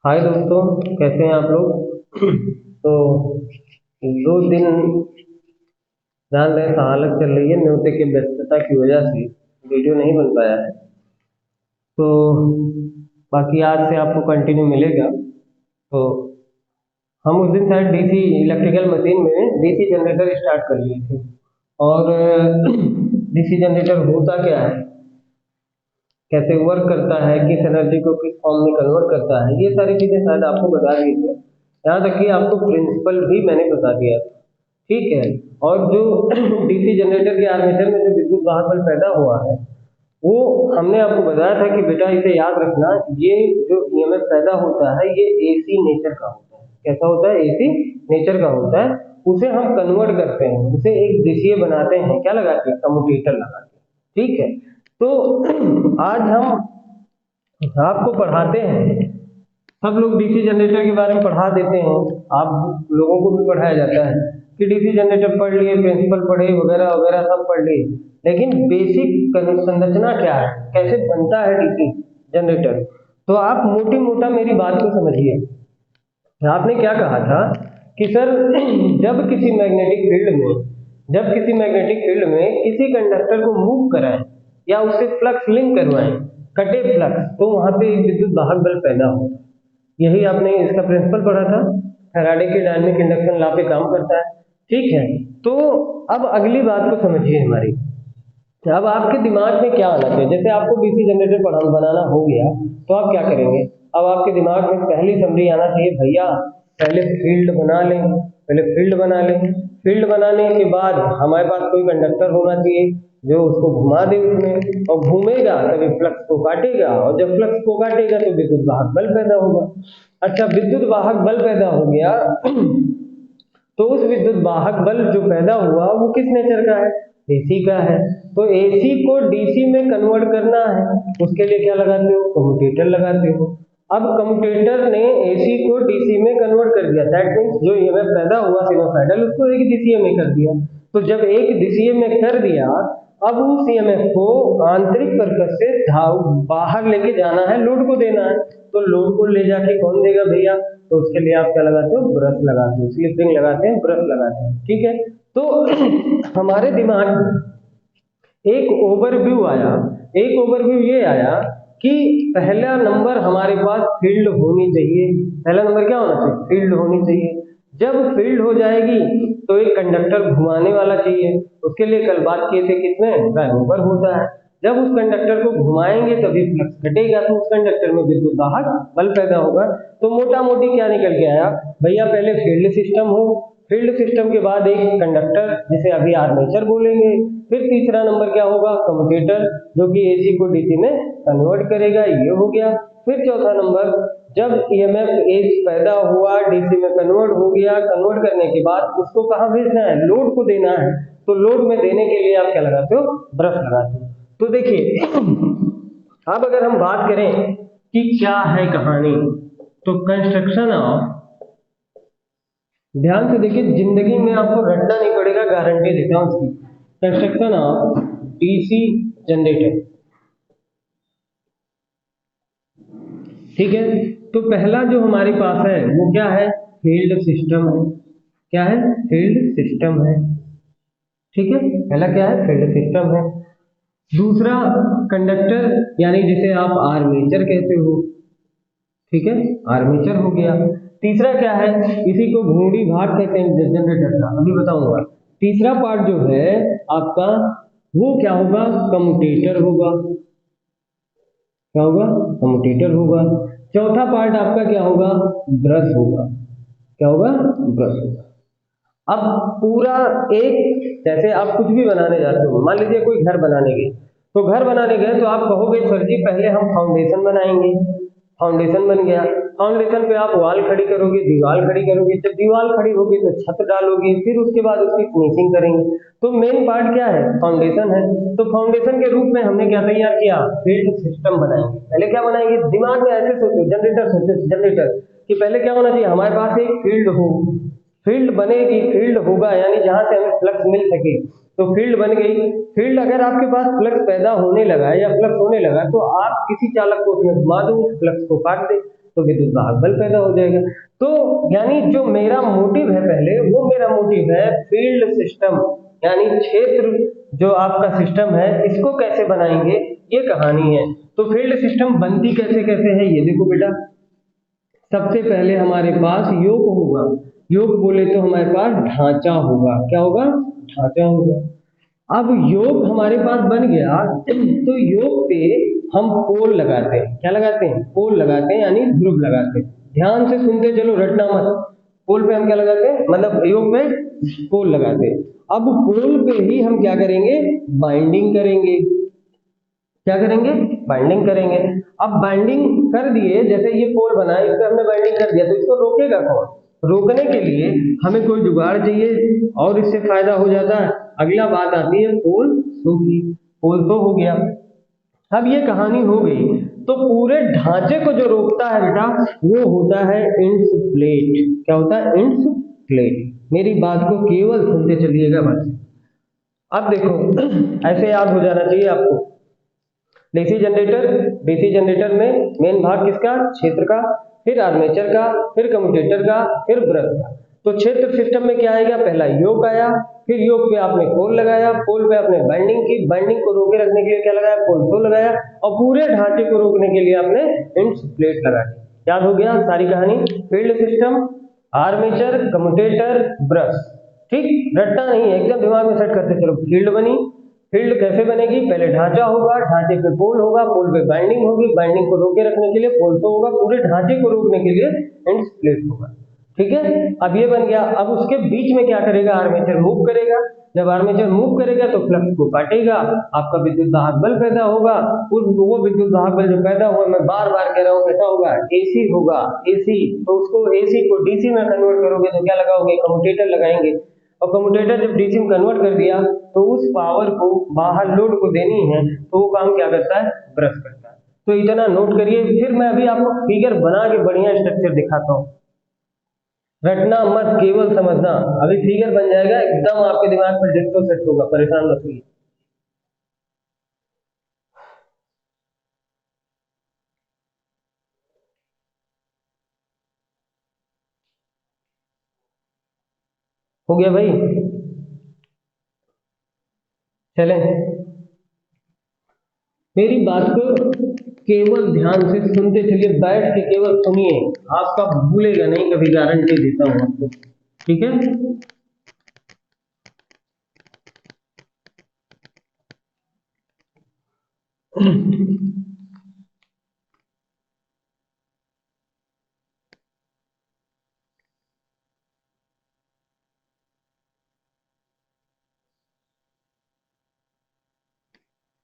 हाय दोस्तों, कैसे हैं आप लोग? तो 2 दिन जान रहे हालत चल रही है न्योते की व्यस्तता की वजह से वीडियो नहीं बन पाया है। तो बाकी आज से आपको कंटिन्यू मिलेगा। तो हम उस दिन शायद डीसी इलेक्ट्रिकल मशीन में डीसी जनरेटर स्टार्ट कर लिए थे। और डीसी जनरेटर होता क्या है, कैसे वर्क करता है, किस एनर्जी को किस फॉर्म में कन्वर्ट करता है, ये सारी चीज़ें शायद आपको बता दी थी। यहाँ तक कि आपको प्रिंसिपल भी मैंने बता दिया था। ठीक है। और जो डीसी जनरेटर के आर्मेचर में जो विद्युत वाहक बल पैदा हुआ है, वो हमने आपको बताया था कि बेटा इसे याद रखना, ये जो ईएमएफ पैदा होता है ये एसी नेचर का होता है। कैसा होता है? एसी नेचर का होता है। उसे हम कन्वर्ट करते हैं, उसे एक दिशीय बनाते हैं, क्या लगा के? कम्यूटेटर लगा के। ठीक है। तो आज हम आपको पढ़ाते हैं, सब लोग डीसी जनरेटर के बारे में पढ़ा देते हैं, आप लोगों को भी पढ़ाया जाता है कि डीसी जनरेटर पढ़ लिए, प्रिंसिपल पढ़े, वगैरह वगैरह सब पढ़ लिए। लेकिन बेसिक संरचना क्या है, कैसे बनता है डीसी जनरेटर, तो आप मोटी मोटा मेरी बात को समझिए। आपने क्या कहा था कि सर जब किसी मैग्नेटिक फील्ड में जब किसी मैग्नेटिक फील्ड में किसी कंडक्टर को मूव कराएं या उससे फ्लक्स लिंक करवाएं, कटे फ्लक्स, तो वहां पे एक विद्युत वाहक बल पैदा होता है। यही आपने इसका प्रिंसिपल पढ़ा था, फैराडे के डायनेमिक इंडक्शन लॉ पे काम करता है। ठीक है। तो अब अगली बात को समझिए हमारी। अब आपके दिमाग में क्या आना चाहिए? जैसे आपको डीसी जनरेटर बनाना हो गया, तो आप क्या करेंगे? अब आपके दिमाग में पहली समरी आना चाहिए, भैया पहले फील्ड बना लें। पहले फील्ड बना लें। फील्ड बनाने के बाद हमारे पास कोई कंडक्टर होना चाहिए जो उसको घुमा दे उसमें, और घूमेगा तभी फ्लक्स को काटेगा, और जब फ्लक्स को काटेगा तो विद्युत वाहक बल पैदा होगा। अच्छा, विद्युत वाहक बल पैदा हो गया तो उस विद्युत वाहक बल जो पैदा हुआ वो किस नेचर का है? एसी का है। तो एसी को डीसी में कन्वर्ट करना है, उसके लिए क्या लगाते हो? कम्यूटेटर लगाते हो। अब कम्यूटेटर ने एसी को डीसी में कन्वर्ट कर दिया, दैट मीन्स जो ईएमएफ पैदा हुआ सिनुसाइडल, उसको एक डीसीए में कर दिया। तो जब एक डीसीए में कर दिया, अब उस ईएमएफ को आंतरिक परकस से बाहर लेके जाना है, लोड को देना है। तो लोड को ले जाके कौन देगा भैया? तो उसके लिए आप क्या लगाते हो? ब्रश लगाते हो, स्लिप रिंग लगाते हैं, ब्रश लगाते हैं। ठीक है। तो हमारे दिमाग में एक ओवरव्यू ये आया कि पहला नंबर हमारे पास फील्ड होनी चाहिए। पहला नंबर क्या होना चाहिए? फील्ड होनी चाहिए। जब फील्ड हो जाएगी तो एक कंडक्टर घुमाने वाला चाहिए। उसके लिए कल बात किए थे किसमें? प्राइम मूवर होता है। जब उस कंडक्टर को घुमाएंगे तभी फ्लक्स कटेगा, तो उस कंडक्टर में विद्युत वाहक बल पैदा होगा। तो मोटा मोटी क्या निकल के आया भैया? पहले फील्ड सिस्टम हो, फील्ड सिस्टम के बाद एक कंडक्टर जिसे अभी आर्मेचर बोलेंगे, फिर तीसरा नंबर क्या होगा? कम्यूटेटर, जो कि एसी को डीसी में कन्वर्ट करेगा, ये हो गया। फिर चौथा नंबर, जब ईएमएफ एज पैदा हुआ, डीसी में कन्वर्ट हो गया, कन्वर्ट करने के बाद उसको कहाँ भेजना है? लोड को देना है। तो लोड में देने के लिए आप क्या लगाते हो? ब्रश लगाते हो। तो देखिए अब अगर हम बात करें कि क्या है कहानी, तो कंस्ट्रक्शन ऑफ, ध्यान से देखिए, जिंदगी में आपको रटना नहीं पड़ेगा, गारंटी देता हूं उसकी। Construction of DC generator. ठीक है। तो पहला जो हमारे पास है वो क्या है? फील्ड सिस्टम है। क्या है? फील्ड सिस्टम है। ठीक है। पहला क्या है? फील्ड सिस्टम है। दूसरा कंडक्टर, यानी जिसे आप आर्मेचर कहते हो। ठीक है, आर्मेचर हो गया। तीसरा क्या है? इसी को घूर्णी भाग कहते हैं जनरेटर का, अभी बताऊंगा। तीसरा पार्ट जो है आपका, वो क्या होगा? कम्यूटेटर होगा। क्या होगा? कम्यूटेटर होगा। चौथा पार्ट आपका क्या होगा? ब्रश होगा। क्या होगा? ब्रश होगा। अब पूरा एक, जैसे आप कुछ भी बनाने जाते हो, मान लीजिए कोई घर बनाने गए, तो घर बनाने गए तो आप कहोगे सर जी पहले हम फाउंडेशन बनाएंगे। फाउंडेशन बन गया, फाउंडेशन पे आप वॉल खड़ी करोगे, दीवार खड़ी करोगे, जब दीवार खड़ी होगी तो छत डालोगे, फिर उसके बाद उसकी फिनिशिंग करेंगे। तो मेन पार्ट क्या है? फाउंडेशन है। तो फाउंडेशन के रूप में हमने क्या तैयार किया? फील्ड सिस्टम बनाएंगे। पहले क्या बनाएंगे? दिमाग में ऐसे सोचो, जनरेटर सोचो, जनरेटर कि पहले क्या होना चाहिए? हमारे पास एक फील्ड हो, फील्ड बनेगी, फील्ड होगा, यानी जहां से हमें फ्लक्स मिल सके। तो फील्ड बन गई। फील्ड अगर आपके पास फ्लक्स पैदा होने लगा है या फ्लक्स होने लगा, तो आप किसी चालक को उसमें घुमा दो, फ्लक्स को काट दे, तो विद्युत वाहक बल पैदा हो जाएगा। तो यानी जो मेरा मोटिव है पहले, वो मेरा मोटिव है फील्ड सिस्टम, यानी क्षेत्र जो आपका सिस्टम है इसको कैसे बनाएंगे, ये कहानी है। तो फील्ड सिस्टम बनती कैसे कैसे है ये देखो बेटा। सबसे पहले हमारे पास योग होगा, योग बोले तो हमारे पास ढांचा होगा, क्या होगा, ढांचा होगा। अब योग हमारे पास बन गया, तो योग पे हम पोल लगाते हैं, क्या लगाते हैं, पोल लगाते हैं यानी ध्रुव लगाते हैं। ध्यान से सुनते चलो, रटना मत। पोल पे हम क्या लगाते हैं, मतलब योग पे पोल लगाते हैं। अब पोल पे ही हम क्या करेंगे, बाइंडिंग करेंगे, क्या करेंगे, बाइंडिंग करेंगे। अब बाइंडिंग कर दिए, जैसे ये पोल बना है, इस पे हमने बाइंडिंग कर दिया, तो इसको रोकेगा कौन, रोकने के लिए हमें कोई जुगाड़ चाहिए, और इससे फायदा हो जाता है। अगला बात आती है पोल शो की। पोल शो हो गया, अब ये कहानी हो गई। तो पूरे ढांचे को जो रोकता है बेटा, वो होता है इंस प्लेट। क्या होता है, इंस प्लेट। मेरी बात को केवल सुनते चलिएगा बस। अब देखो ऐसे याद हो जाना चाहिए आपको। डीसी जनरेटर, डीसी जनरेटर में मेन भाग किसका, क्षेत्र का, फिर आर्मेचर का, फिर कम्यूटेटर का, फिर ब्रश का। तो क्षेत्र सिस्टम में क्या आएगा, पहला योक आया, फिर योक पे आपने पोल लगाया, पोल पे आपने बाइंडिंग की, बाइंडिंग को रोके रखने के लिए क्या लगाया, पोल शो लगाया, और पूरे ढांचे को रोकने के लिए आपने इंस प्लेट लगा दी। याद हो गया सारी कहानी। Field system, armature, commutator, brush. ठीक, रटना नहीं है, एकदम दिमाग में सेट करते चलो। फील्ड बनी, फील्ड कैसे बनेगी, पहले ढांचा होगा, ढांचे पे पोल होगा, पोल पे बाइंडिंग होगी, बाइंडिंग को रोके रखने के लिए पोल तो होगा, पूरे ढांचे को रोकने के लिए एंड प्लेट होगा। ठीक है, अब ये बन गया। अब उसके बीच में क्या करेगा, आर्मेचर मूव करेगा। जब आर्मेचर मूव करेगा तो फ्लक्स को काटेगा, आपका विद्युत दाहक बल पैदा होगा। वो विद्युत दाहक बल जो पैदा हुआ, मैं बार बार कह रहा हूँ, कैसा होगा, एसी होगा, एसी। तो उसको एसी को डीसी में कन्वर्ट करोगे तो क्या लगाओगे, कम्यूटेटर लगाएंगे। और कम्यूटेटर जब डीसी में कन्वर्ट कर दिया, तो उस पावर को बाहर लोड को देनी है, तो वो काम क्या करता है, ब्रश करता है। तो इतना नोट करिए, फिर मैं अभी आपको फिगर बना के बढ़िया स्ट्रक्चर दिखाता हूँ। रटना मत, केवल समझना। अभी फिगर बन जाएगा, एकदम आपके दिमाग पर डिट्टो सेट होगा, परेशान मत होइए। हो गया भाई, चलें। मेरी बात को केवल ध्यान से सुनते चलिए, बैठ के केवल सुनिए, आपका भूलेगा नहीं कभी, गारंटी देता हूं आपको। ठीक है,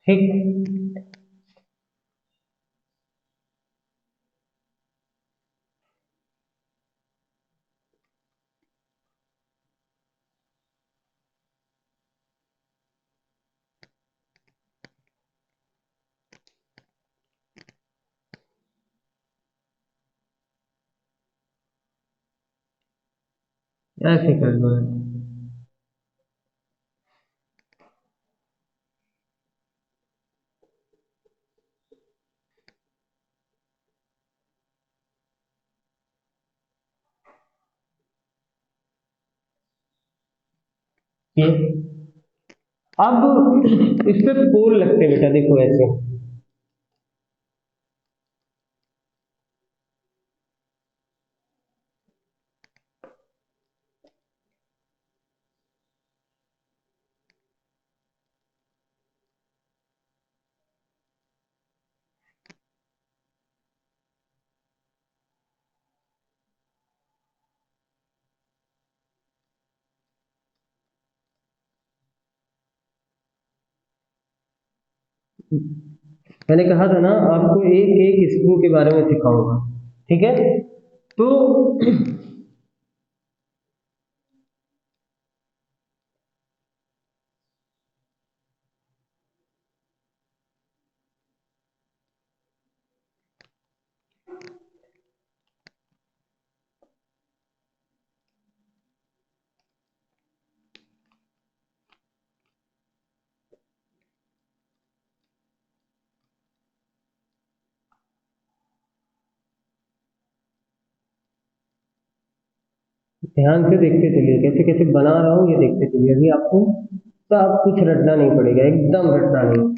ठीक, ऐसे कर दो। ये अब इस पे पोल लगते हैं बेटा, देखो ऐसे। मैंने कहा था ना आपको एक एक स्क्रू के बारे में सिखाऊंगा। ठीक है, तो ध्यान से देखते चलिए, कैसे कैसे बना रहा हूँ ये देखते चलिए। अभी आपको सब कुछ रटना नहीं पड़ेगा, एकदम रटना नहीं।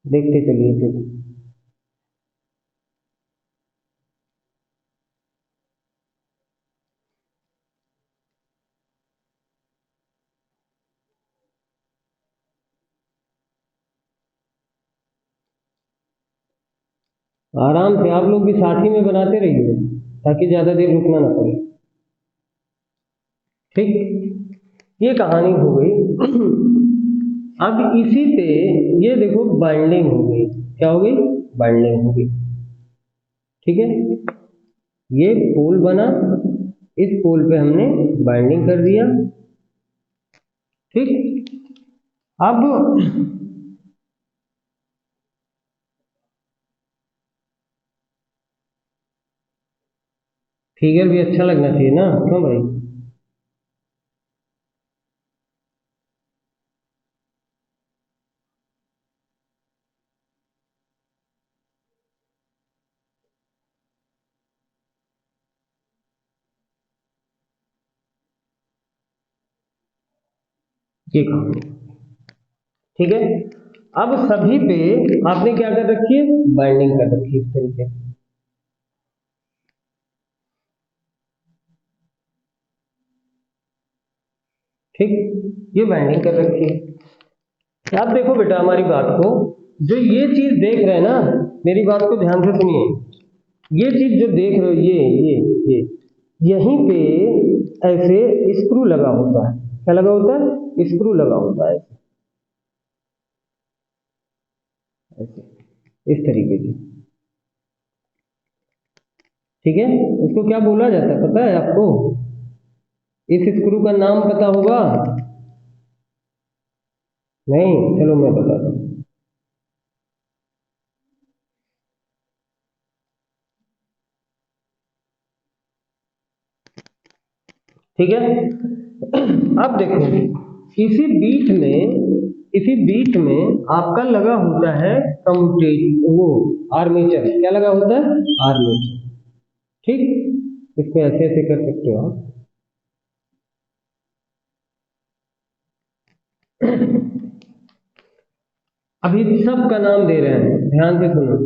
देखते चलिए फिर। आराम से आप लोग भी साथ ही में बनाते रहिए, ताकि ज्यादा देर रुकना ना पड़े। ठीक, ये कहानी हो गई। अब इसी पे ये देखो बाइंडिंग हो गई। क्या हो गई? बाइंडिंग हो गई। ठीक है, ये पोल बना, इस पोल पे हमने बाइंडिंग कर दिया। ठीक, अब फिगर भी अच्छा लगना चाहिए ना, क्यों भाई? ये कहानी, ठीक है। अब सभी पे आपने क्या कर रखी है? बाइंडिंग कर रखी है इस तरीके से। ठीक, ये बाइंडिंग कर रखी है। आप देखो बेटा हमारी बात को, जो ये चीज देख रहे हैं ना, मेरी बात को ध्यान से सुनिए। ये चीज जो देख रहे हो, ये यहीं पे ऐसे स्क्रू लगा होता है। क्या लगा होता है? स्क्रू लगा होता है, ऐसे इस तरीके से। ठीक है, इसको क्या बोला जाता है पता है आपको? इस स्क्रू का नाम पता होगा? नहीं, चलो मैं बताता हूँ। ठीक है, अब देखो, इसी बीच में इसी बीच में आपका लगा होता है कम्यूटेट, वो आर्मेचर। क्या लगा होता है? आर्मेचर। ठीक, इसको ऐसे ऐसे कर सकते हो आप। अभी सब का नाम दे रहे हैं, ध्यान से सुनो।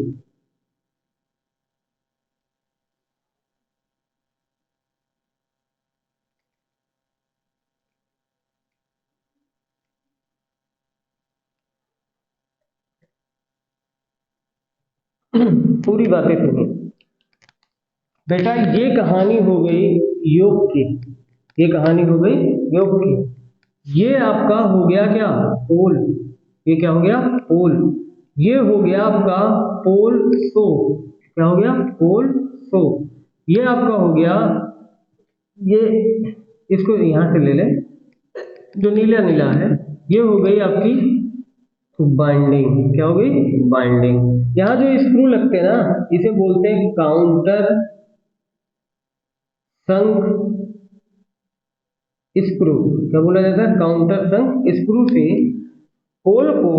पूरी बातें सुनिए बेटा। ये कहानी हो गई योग की, ये कहानी हो गई योग की। ये आपका हो गया क्या? पोल। ये क्या हो गया? पोल। ये हो गया आपका पोल सो। क्या हो गया? पोल सो। ये आपका हो गया, ये इसको यहां से ले लें, जो नीला नीला है, ये हो गई आपकी बाइंडिंग। क्या हो गई? बाइंडिंग। यहाँ जो स्क्रू लगते हैं ना, इसे बोलते हैं काउंटर संक स्क्रू। क्या बोला जाता है? काउंटर संक स्क्रू से पोल को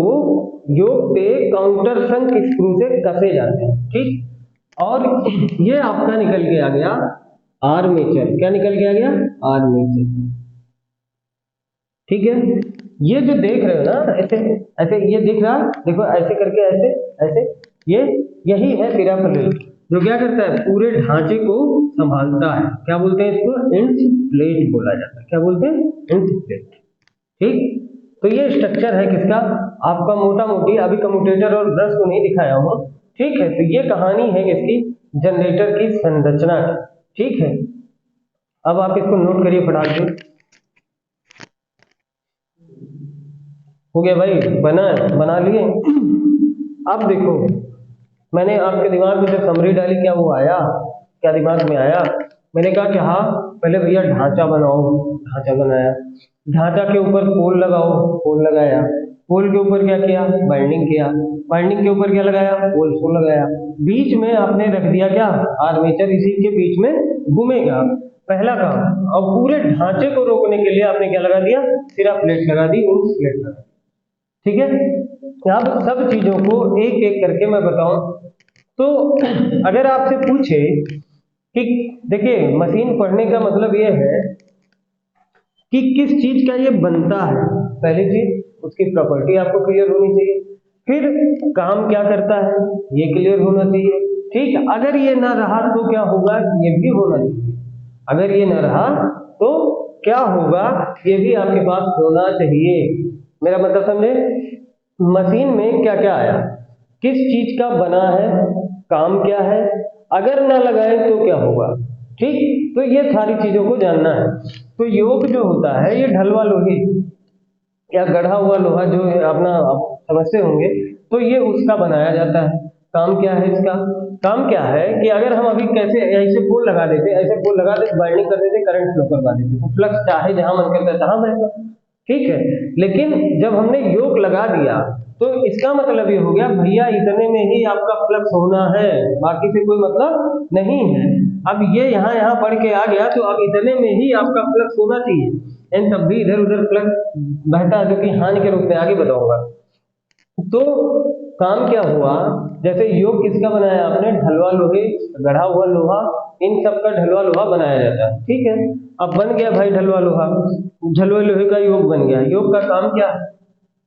योग पे काउंटर संक स्क्रू से कसे जाते हैं। ठीक, और ये आपका निकल के आ गया आर्मेचर। क्या निकल के आ गया? आर्मेचर। ठीक है, ये जो देख रहे हो ना, ऐसे ऐसे ये दिख रहा, देखो ऐसे करके, ऐसे ऐसे, ये यही है पिरामिड, जो क्या करता है? पूरे ढांचे को संभालता है। क्या बोलते हैं इसको? इंच प्लेट बोला जाता है। क्या बोलते हैं? Inch plate. ठीक, तो ये स्ट्रक्चर है किसका? आपका मोटा मोटी। अभी कम्यूटेटर और ब्रश को नहीं दिखाया हूं। ठीक है, तो ये कहानी है किसकी? जनरेटर की संरचना की। ठीक है, अब आप इसको नोट करिए फटाक से। हो गया भाई? बना लिए। अब देखो, मैंने आपके दिमाग में जब समरी डाली, क्या वो आया? क्या दिमाग में आया? मैंने कहा कि हाँ, पहले भैया ढांचा बनाओ। ढांचा बनाया, ढांचा के ऊपर पोल लगाओ, पोल लगाया। पोल के ऊपर क्या किया, वाइंडिंग किया, वाइंडिंग के ऊपर क्या लगाया, पोल शू लगाया, बीच में आपने रख दिया क्या, आर्मेचर, इसी के बीच में घूमेगा, पहला काम। और पूरे ढांचे को रोकने के लिए आपने क्या लगा दिया, सिरा प्लेट लगा दी, उन प्लेट लगा दी। ठीक है, अब सब चीजों को एक एक करके मैं बताऊं। तो अगर आपसे पूछे कि देखिए, मशीन पढ़ने का मतलब ये है कि किस चीज का ये बनता है, पहली चीज उसकी प्रॉपर्टी आपको क्लियर होनी चाहिए, फिर काम क्या करता है ये क्लियर होना चाहिए। ठीक है, अगर ये ना रहा तो क्या होगा, ये भी होना चाहिए। अगर ये ना रहा तो क्या होगा, ये भी आपके पास होना चाहिए। मेरा मतलब समझे, मशीन में क्या क्या आया, किस चीज का बना है, काम क्या है, अगर ना लगाए तो क्या होगा। ठीक, तो ये सारी चीजों को जानना है। तो योग जो होता है ये ढलवा लोहे या गढ़ा हुआ लोहा जो है अपना आप समझते होंगे, तो ये उसका बनाया जाता है। काम क्या है इसका, काम क्या है कि अगर हम अभी कैसे ऐसे पोल लगा देते, ऐसे पोल लगा देते, बाइंडिंग कर देते, करंट फ्लो करवा देते, तो फ्लक्स चाहे जहां मन करता है तहां बहेगा। ठीक है, लेकिन जब हमने योग लगा दिया तो इसका मतलब ये हो गया भैया इतने में ही आपका फ्लक्स होना है, बाकी से कोई मतलब नहीं है। अब ये यहाँ यहाँ पढ़ के आ गया तो अब इतने में ही आपका फ्लक्स होना चाहिए, एंड तब भी इधर उधर फ्लक्स बहता है, जो कि हानि के रूप में आगे बताऊंगा। तो काम क्या हुआ, जैसे योग किसका बनाया आपने, ढलवा लोहे, गढ़ा हुआ लोहा, इन सब का ढलवा लोहा बनाया जाता है। ठीक है, अब बन गया भाई ढलवा लोहा, ढलवा लोहे का योग बन गया। योग का काम क्या है,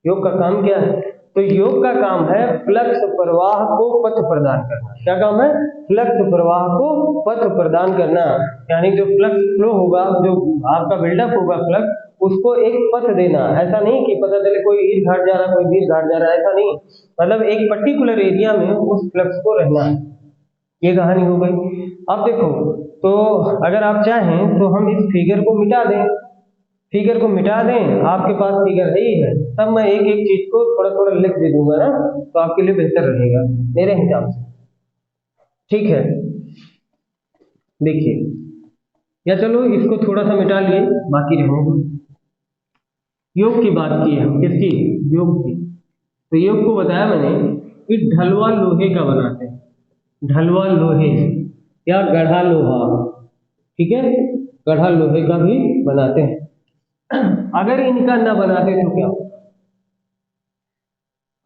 योग का काम क्या है, तो योग का काम है फ्लक्स प्रवाह को पथ प्रदान करना। क्या काम है, फ्लक्स प्रवाह को पथ प्रदान करना, यानी जो फ्लक्स फ्लो होगा, जो आपका बिल्डअप होगा फ्लक्स, उसको एक पथ देना। ऐसा नहीं कि पता चले कोई ईद घाट जा रहा, कोई बीर घाट जा रहा, ऐसा नहीं, मतलब एक पर्टिकुलर एरिया में उस फ्लक्स को रहना है। ये कहानी हो गई। अब देखो, तो अगर आप चाहें तो हम इस फिगर को मिटा दें, फिगर को मिटा दें, आपके पास फिगर है ही है, तब मैं एक एक चीज को थोड़ा थोड़ा लिख दे दूंगा ना, तो आपके लिए बेहतर रहेगा मेरे हिसाब से। ठीक है, देखिए, या चलो इसको थोड़ा सा मिटा लिए, बाकी रहेगा। योग की बात की है हम, किसकी, योग की। तो योग को बताया मैंने कि ढलवा लोहे का बनाते हैं, ढलवा लोहे या गढ़ा लोहा। ठीक है, गढ़ा लोहे का भी बनाते हैं। अगर इनका ना बनाते तो क्या होता,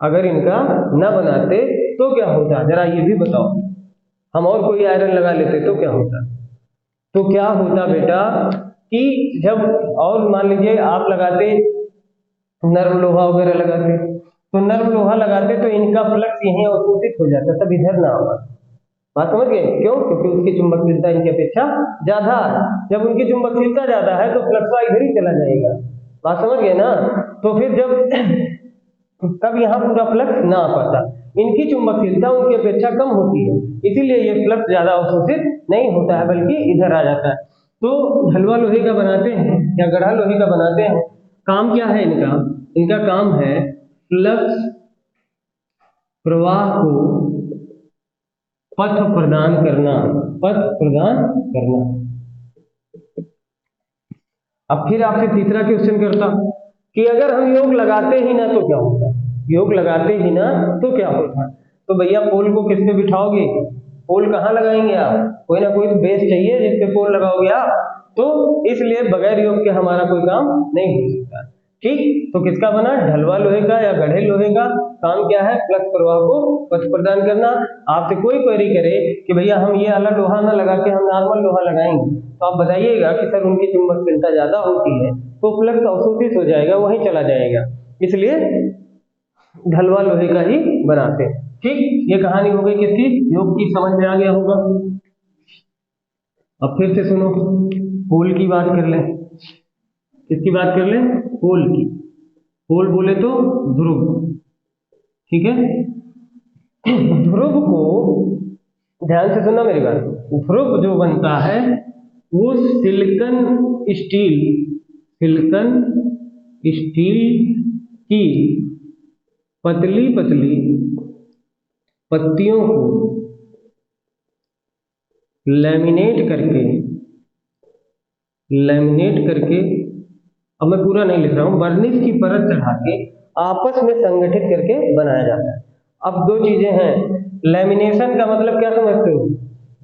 अगर इनका ना बनाते तो क्या होता, जरा ये भी बताओ। हम और कोई आयरन लगा लेते तो क्या होता, तो क्या होता बेटा कि जब, और मान लीजिए आप लगाते नर्म लोहा वगैरह लगाते, तो नर्म लोहा लगाते तो इनका फ्लक्स यहीं अवशोषित हो जाता, तब इधर ना होगा। बात समझ गए, क्यों, क्योंकि उसकी चुंबकशीलता इनकी अपेक्षा ज्यादा है। जब उनकी चुंबकशीलता ज्यादा है तो फ्लक्स इधर ही चला जाएगा। बात समझ गए ना, तो फिर जब तब यहाँ पूरा फ्लक्स ना आ पाता, इनकी चुंबकशीलता उनकी अपेक्षा कम होती है, इसीलिए ये फ्लक्स ज्यादा अवशोषित नहीं होता है, बल्कि इधर आ जाता है। तो ढलवा लोहे का बनाते हैं या गढ़ा लोहे का बनाते हैं। काम क्या है इनका, इनका काम है फ्लक्स प्रवाह को पथ प्रदान करना, पथ प्रदान करना। अब फिर आपसे तीसरा क्वेश्चन करता कि अगर हम योग लगाते ही ना तो क्या होता, योग लगाते ही ना तो क्या होता, तो भैया पोल को किस पे बिठाओगे, पोल कहाँ लगाएंगे आप, कोई ना कोई बेस चाहिए जिस पे पोल लगाओगे आप, तो इसलिए बगैर योग के हमारा कोई काम नहीं हो सकता। ठीक, तो किसका बना, ढलवा लोहे का या गढ़े लोहे का। काम क्या है, फ्लक्स प्रवाह को पथ प्रदान करना। आपसे कोई क्वेरी करे कि भैया हम ये वाला लोहा ना लगा के हम नॉर्मल लोहा लगाएंगे, तो आप बताइएगा कि सर उनकी चुंबकशीलता ज्यादा होती है तो फ्लक्स अवशोषित हो जाएगा, वहीं चला जाएगा, इसलिए ढलवा लोहे का ही बनाते हैं। ठीक, ये कहानी हो गई किसकी, योग की, समझ में आ गया होगा। अब फिर से सुनो, पोल की बात कर लें, किसकी बात कर लें, पोल की। पोल बोले तो ध्रुव, ठीक है, ध्रुव को ध्यान से सुनना मेरी बात, ध्रुव जो बनता है वो सिलिकॉन स्टील, सिलिकॉन स्टील की पतली पतली पत्तियों को लैमिनेट करके, अब मैं पूरा नहीं लिख रहा हूं, वर्निश की परत चढ़ा के आपस में संगठित करके बनाया जाता है। अब दो चीजें हैं, लैमिनेशन का मतलब क्या समझते हो?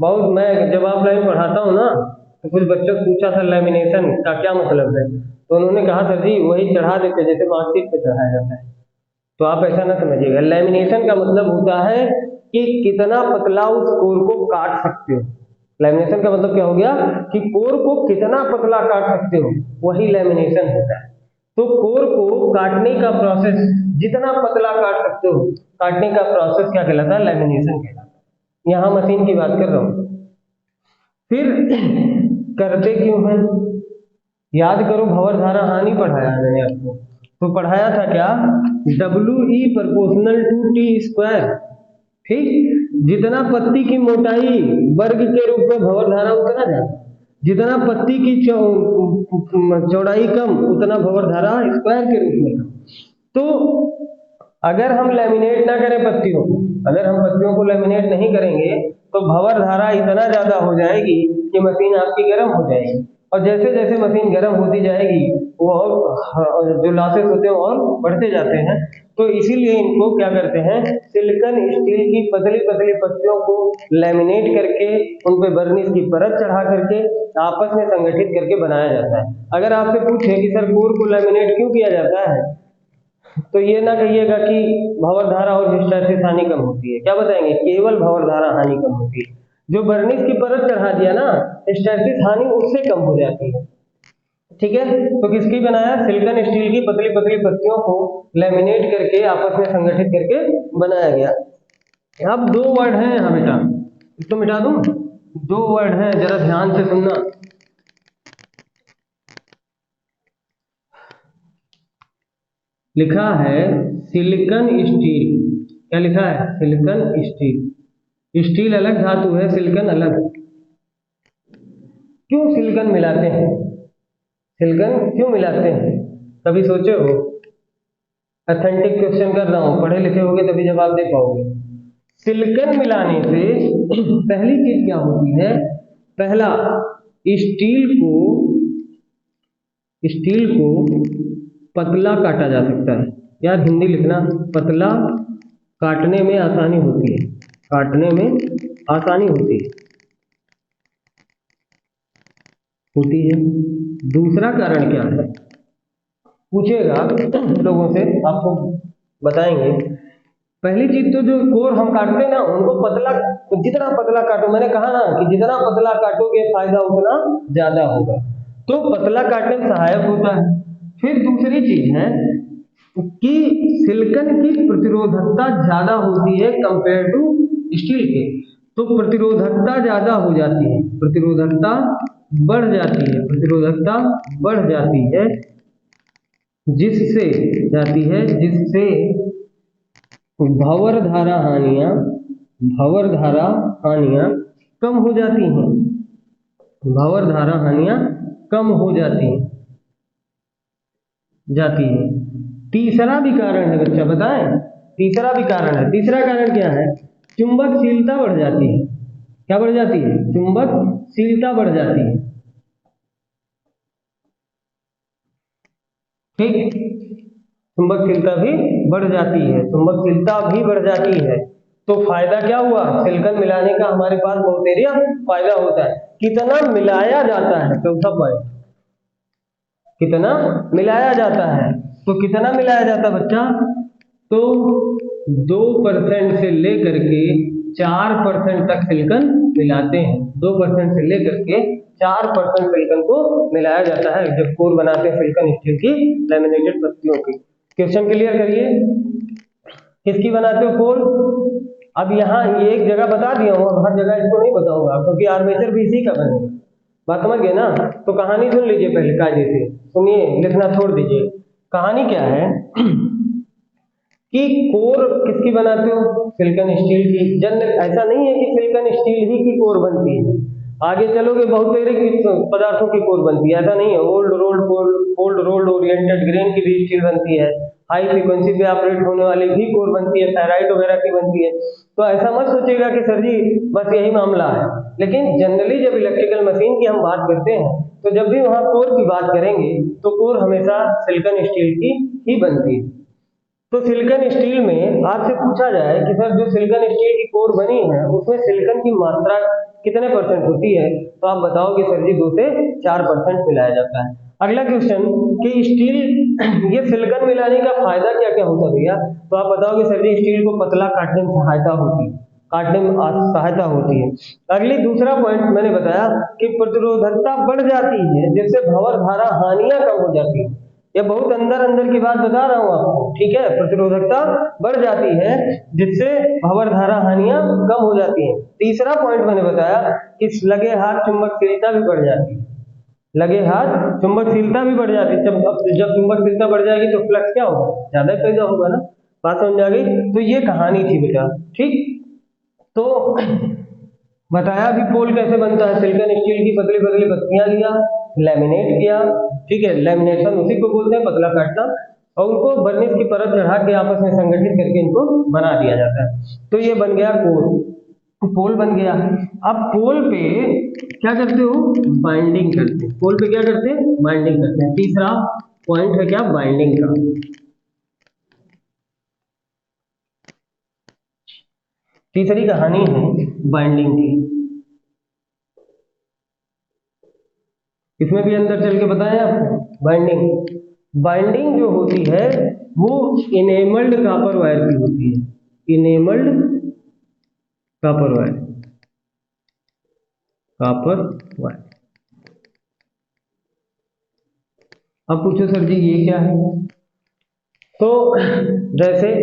बहुत, मैं जब ऑफलाइन पढ़ाता हूँ ना तो कुछ बच्चों से पूछा सर लैमिनेशन का क्या मतलब है, तो उन्होंने कहा सर जी वही चढ़ा देते जैसे मार्कशीट पे चढ़ाया जाता है। तो आप ऐसा ना समझिएगा, लैमिनेशन का मतलब होता है कि कितना पतला उस कोर को काट सकते हो। लैमिनेशन का मतलब क्या हो गया कि कोर को कितना पतला काट सकते हो, वही लैमिनेशन होता है। तो कोर को काटने का प्रोसेस, जितना पतला काट सकते हो, काटने का प्रोसेस क्या कहलाता है? लैमिनेशन कहलाता है। यहाँ मशीन की बात कर रहा हूँ। फिर करते क्यों हैं? याद करो, भंवर धारा हानि पढ़ाया है मैंने आपको, तो पढ़ाया था क्या? WE proportional to T square. ठीक, जितना पत्ती की मोटाई वर्ग के रूप में भंवर धारा उतना ज्यादा, जितना पत्ती की चौड़ाई कम उतना भंवर धारा स्क्वायर के रूप में कम। तो अगर हम लैमिनेट ना करें पत्तियों, अगर हम पत्तियों को लैमिनेट नहीं करेंगे तो भंवर धारा इतना ज्यादा हो जाएगी कि मशीन आपकी गर्म हो जाएगी, और जैसे जैसे मशीन गर्म होती जाएगी वो और जो लॉसेस होते हैं और बढ़ते जाते हैं। तो इसीलिए इनको क्या करते हैं, सिलिकॉन स्टील की पतली पतली पत्तियों को लैमिनेट करके उन पे बर्निश की परत चढ़ा करके आपस में संगठित करके बनाया जाता है। अगर आपसे पूछे कि सर कोर को लैमिनेट क्यों किया जाता है, तो ये ना कहिएगा कि भंवर धारा और हिस्टैरिसीस हानि कम होती है, क्या बताएंगे? केवल भंवर धारा हानि कम होती है। जो बर्निश की परत चढ़ा दिया ना, हिस्टैरिसीस हानि उससे कम हो जाती है। ठीक है, तो किसकी बनाया? सिलिकॉन स्टील की पतली पतली पत्तियों को लैमिनेट करके आपस में संगठित करके बनाया गया। अब दो वर्ड हैं यहाँ बेटा, इसको मिटा दूं? दो वर्ड हैं, जरा ध्यान से सुनना। लिखा है सिलिकॉन स्टील। क्या लिखा है? Silicon steel. स्टील अलग धातु है, सिलिकॉन अलग। क्यों सिलिकॉन मिलाते हैं? सिलिकॉन क्यों मिलाते हैं, कभी सोचे हो? ऑथेंटिक क्वेश्चन कर रहा हूं, पढ़े लिखे होगे तभी जवाब दे पाओगे। सिलिकॉन मिलाने से पहली चीज क्या होती है? पहला, स्टील को पतला काटा जा सकता है। यार हिंदी लिखना, पतला काटने में आसानी होती है, काटने में आसानी होती है। दूसरा कारण क्या है पूछेगा लोगों से, आपको बताएंगे। पहली चीज तो जो कोर हम काटते हैं ना उनको पतला, जितना पतला काटो, मैंने कहा ना कि जितना पतला काटोगे फायदा उतना ज्यादा होगा, तो पतला काटने में सहायक होता है। फिर दूसरी चीज है कि सिलिकॉन की प्रतिरोधकता ज्यादा होती है कंपेयर टू स्टील के, तो प्रतिरोधकता ज्यादा हो जाती है, प्रतिरोधकता बढ़ जाती है, जिससे भंवर धारा हानियां कम हो जाती हैं, भंवर धारा हानियां कम हो जाती हैं। तीसरा भी कारण है बच्चा, बताएं? तीसरा भी कारण है। तीसरा कारण क्या है? चुंबकशीलता बढ़ जाती है। क्या बढ़ जाती है? चुंबकशीलता बढ़ जाती है। ठीक, चुंबकशीलता भी बढ़ जाती है। तो फायदा क्या हुआ? सिलिकॉन मिलाने का हमारे पास बहुत एरिया फायदा होता है। कितना मिलाया जाता है, चौथा पॉइंट, कितना मिलाया जाता है। तो कितना मिलाया जाता है बच्चा? तो 2% से लेकर के 4% तक सिलिकॉन मिलाते हैं। 2% से लेकर के 4% सिलिकॉन को मिलाया जाता है जब कोर बनाते हैं सिलिकॉन स्टील की लैमिनेटेड पत्तियों की। क्वेश्चन क्लियर करिए, किसकी बनाते हो कोर? अब यहाँ एक जगह बता दिया हूँ, अब हर जगह इसको नहीं बताऊंगा क्योंकि आर्मेचर भी इसी का बनेगा। बात समझ गए ना? तो कहानी सुन लीजिए पहले कायदे से, सुनिए, लिखना छोड़ दीजिए। कहानी क्या है कि कोर किसकी बनाते हो? सिलिकॉन स्टील की। ऐसा नहीं है कि सिलिकॉन स्टील ही की कोर बनती है, आगे चलोगे बहुत सारे पदार्थों की कोर बनती है, ऐसा नहीं है। कोल्ड रोल्ड ओरिएंटेड ग्रेन की भी स्टील बनती है, हाई फ्रीक्वेंसी पे ऑपरेट होने वाली भी कोर बनती है, फेराइट वगैरह की बनती है। तो ऐसा मत सोचिएगा कि सर जी बस यही मामला है। लेकिन जनरली जब इलेक्ट्रिकल मशीन की हम बात करते हैं तो जब भी वहां कोर की बात करेंगे तो कोर हमेशा सिलिकॉन स्टील की ही बनती है। तो सिलिकॉन स्टील में आपसे पूछा जाए कि सर जो सिलिकॉन स्टील की कोर बनी है उसमें सिलिकॉन की मात्रा कितने परसेंट होती है, तो आप बताओगे सर जी 2 से 4% मिलाया जाता है। अगला क्वेश्चन कि स्टील ये सिलिकॉन मिलाने का फायदा क्या क्या होता है भैया, तो आप बताओगे सर जी स्टील को पतला काटने में सहायता होती है, काटने में सहायता होती है। अगली दूसरा पॉइंट मैंने बताया कि प्रतिरोधकता बढ़ जाती है जिससे भंवर धारा हानियां कम हो जाती है। ये बहुत अंदर अंदर की बात बता रहा हूं आपको, ठीक है। प्रतिरोधकता बढ़ जाती है जिससे भंवर धारा हानियां कम हो जाती हैं। तीसरा पॉइंट मैंने बताया कि लगे हाथ चुंबकशीलता भी बढ़ जाती है, लगे हाथ चुंबकशीलता भी बढ़ जाती है। जब चुंबकशीलता बढ़ जाएगी तो फ्लक्स क्या होगा, ज्यादा पैदा होगा ना। बात समझ आ गई। तो ये कहानी थी बेटा, ठीक। तो बताया भी पोल कैसे बनता है, सिलिकॉन स्टील की पतली पतली पत्तियां लिया, लैमिनेट किया, ठीक है। लैमिनेशन उसी को बोलते हैं, पतला काटना, और उनको बर्निश की परत चढ़ा के आपस में संगठित करके इनको बना दिया जाता है। तो ये बन गया कोर, पोल बन गया। अब पोल पे क्या करते हो, बाइंडिंग करते हैं। पोल पे क्या करते हैं, बाइंडिंग करते हैं। तीसरा पॉइंट है क्या, बाइंडिंग का। तीसरी कहानी है बाइंडिंग की। इसमें भी अंदर चल के बताया आपको। बाइंडिंग, बाइंडिंग जो होती है वो इनेमल्ड कॉपर वायर की होती है। इनेमल्ड कॉपर वायर, कॉपर वायर। अब पूछो सर जी ये क्या है, तो जैसे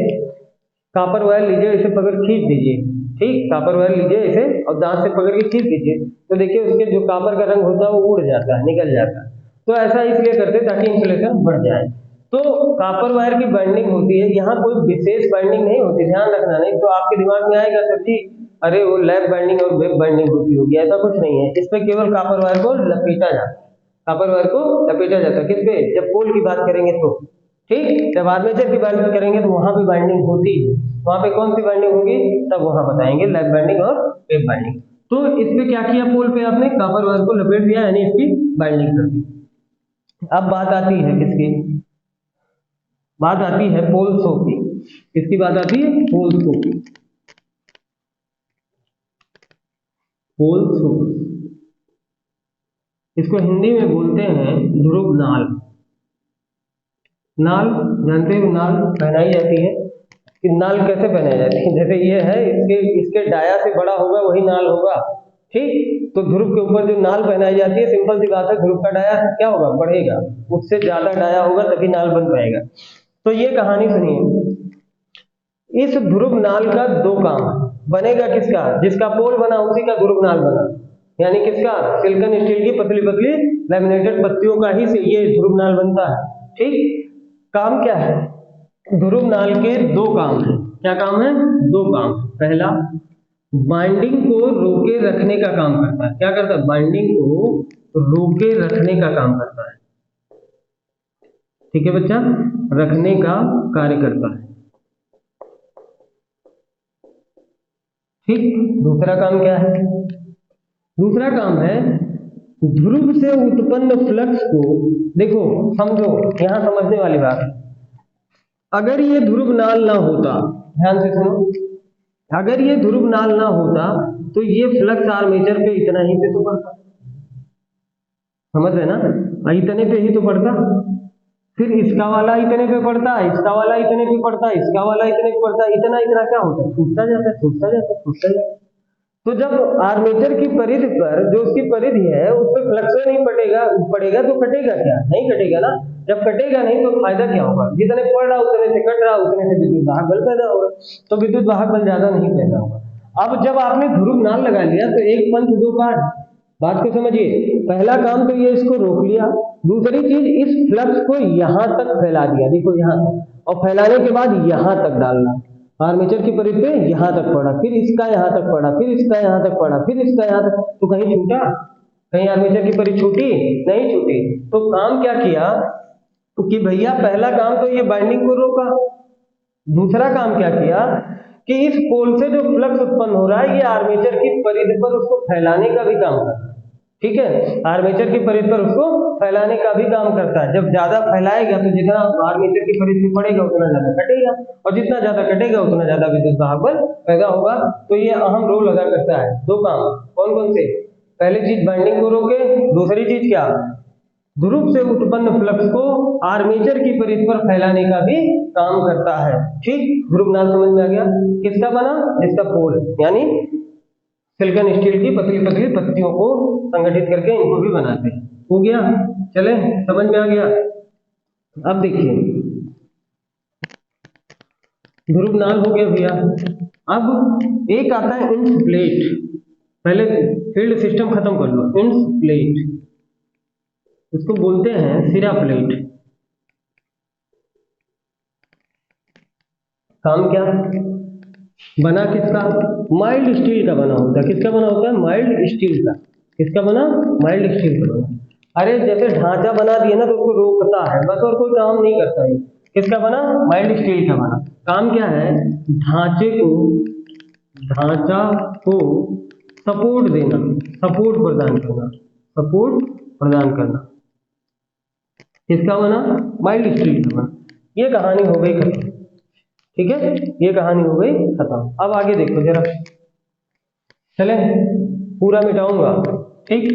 कॉपर वायर लीजिए, इसे पकड़ खींच दीजिए, ठीक। कॉपर वायर लीजिए इसे और दांत से पकड़ के खींच दीजिए, तो देखिए उसके जो कॉपर का रंग होता है वो उड़ जाता है, निकल जाता है। तो ऐसा इसलिए करते ताकि इंसुलेशन बढ़ जाए। तो कॉपर वायर की बाइंडिंग होती है, यहाँ कोई विशेष बाइंडिंग नहीं होती, ध्यान रखना। नहीं तो आपके दिमाग में आएगा सर जी अरे वो लैप बाइंडिंग और वेब बाइंडिंग होती होगी, ऐसा कुछ नहीं है। इस पे केवल कॉपर वायर को लपेटा जाता है, कॉपर वायर को लपेटा जाता है। किस पे, जब पोल की बात करेंगे तो, ठीक। जब आर्मेचर की बात करेंगे तो वहां भी बाइंडिंग होती है, वहां पे कौन सी बाइंडिंग होगी तब वहां बताएंगे, लैप बाइंडिंग और वेब बाइंडिंग। तो इस पे क्या किया, पोल पे आपने कॉपर वायर को लपेट दिया, यानी इसकी बाइंडिंग कर दी। अब बात आती है किसकी, बात आती है पोल शो की। किसकी बात आती है, पोल शो की। पोल शो, इसको हिंदी में बोलते हैं ध्रुव नाल। नाल जानते हो, नाल पहनाई जाती है। कि नाल कैसे पहनाई जाती है, जैसे ये है, इसके इसके डाया से बड़ा होगा वही नाल होगा, ठीक। तो ध्रुव के ऊपर जो नाल पहनाई जाती है, सिंपल सी बात है, ध्रुव का डाया क्या होगा, बढ़ेगा, उससे ज्यादा डाया होगा तभी नाल बन पाएगा। तो ये कहानी सुनिए। इस ध्रुव नाल का दो काम है, बनेगा किसका, जिसका पोल बना उसी का ध्रुव नाल बना, यानी किसका, सिलिकॉन स्टील की पतली पतली लैमिनेटेड पत्तियों का ही से ये ध्रुव नाल बनता है, ठीक। काम क्या है, ध्रुव नाल के दो काम है। क्या काम है, दो काम। पहला, बाइंडिंग को रोके रखने का काम करता है। क्या करता है, बाइंडिंग को रोके रखने का काम करता है, ठीक है बच्चा, रखने का कार्य करता है, ठीक। दूसरा काम क्या है, दूसरा काम है ध्रुव से उत्पन्न फ्लक्स को, देखो समझो, यहां समझने वाली बात है। अगर ये ध्रुव नाल ना होता, ध्यान से सुनो, अगर ये ध्रुव नाल ना होता तो ये फ्लक्स आर्मेचर पे इतना ही पे तो पड़ता, समझ रहे ना, इतने पे ही तो पड़ता। फिर इसका वाला इतने पे पड़ता, इसका वाला इतने पे पड़ता, इसका वाला इतने पे पड़ता, इतना इतना क्या होता है, छूटता जाता है, छूटता जाता है, छूटता जाता है। तो जब आर्मेचर की परिधि पर, जो उसकी परिधि है उस पर फ्लक्स नहीं पड़ेगा, पड़ेगा तो कटेगा क्या, नहीं कटेगा ना। जब कटेगा नहीं तो फायदा क्या होगा, जितने पड़ रहा उतने से कट रहा, उतने से विद्युत वाहक बल पैदा होगा, तो विद्युत वाहक बल ज्यादा नहीं पैदा होगा। अब जब आपने ध्रुव नाल लगा लिया तो एक पंथ दो काज, बात को समझिए। पहला काम तो ये इसको रोक लिया, दूसरी चीज इस फ्लक्स को यहां तक फैला दिया, देखो यहां तक, और फैलाने के बाद यहां तक डालना, आर्मेचर की परिधि पे यहां तक पड़ा, फिर इसका यहां तक पड़ा, फिर इसका यहां तक पड़ा, फिर इसका यहां तक, तो कहीं छूटा, कहीं आर्मेचर की परिधि छूटी, नहीं छूटी। तो काम क्या किया कि भैया पहला काम तो ये बाइंडिंग को रोका, दूसरा काम क्या किया कि इस पोल से जो फ्लक्स उत्पन्न हो रहा है ये आर्मेचर की परिधि पर उसको फैलाने का भी काम कर रहा है, ठीक है। आर्मेचर की परिधि पर उसको फैलाने का भी काम करता है। जब ज्यादा फैलाएगा तो जितना आर्मेचर की परिधि में पड़ेगा उतना ज्यादा कटेगा, और जितना ज्यादा कटेगा उतना ज्यादा विद्युत वाहक बल पैदा होगा। तो ये अहम रोल अदा करता है। दो काम कौन कौन से? पहली चीज बाइंडिंग को रोके, दूसरी चीज क्या? ध्रुव से उत्पन्न फ्लक्स को आर्मेचर की परिधि पर फैलाने का भी काम करता है। ठीक, ध्रुव नाम समझ में आ गया। किसका बना? जिसका पोल यानी सिलिकॉन स्टील की पतली पतली पत्तियों को संगठित करके इनको भी बनाते हैं। हो गया, चले समझ में आ गया। अब देखिए ध्रुव नाल हो गया भैया। अब एक आता है इंस प्लेट। पहले फील्ड सिस्टम खत्म कर लो। इंस प्लेट, इसको बोलते हैं सिरा प्लेट। काम क्या? बना किसका? माइल्ड स्टील का बना होता है। किसका बना होता है? माइल्ड स्टील का। किसका बना? माइल्ड स्टील का बना। अरे जैसे ढांचा बना दिया ना तो उसको रोकता है बस, और कोई काम नहीं करता है। किसका बना? माइल्ड स्टील का बना। काम क्या है? ढांचा को सपोर्ट देना, सपोर्ट प्रदान करना, सपोर्ट प्रदान करना। किसका बना? माइल्ड स्टील का बना। ये कहानी हो गई खत्म। ठीक है, ये कहानी हो गई खत्म। अब आगे देखो जरा, चले पूरा मिटाऊंगा। ठीक,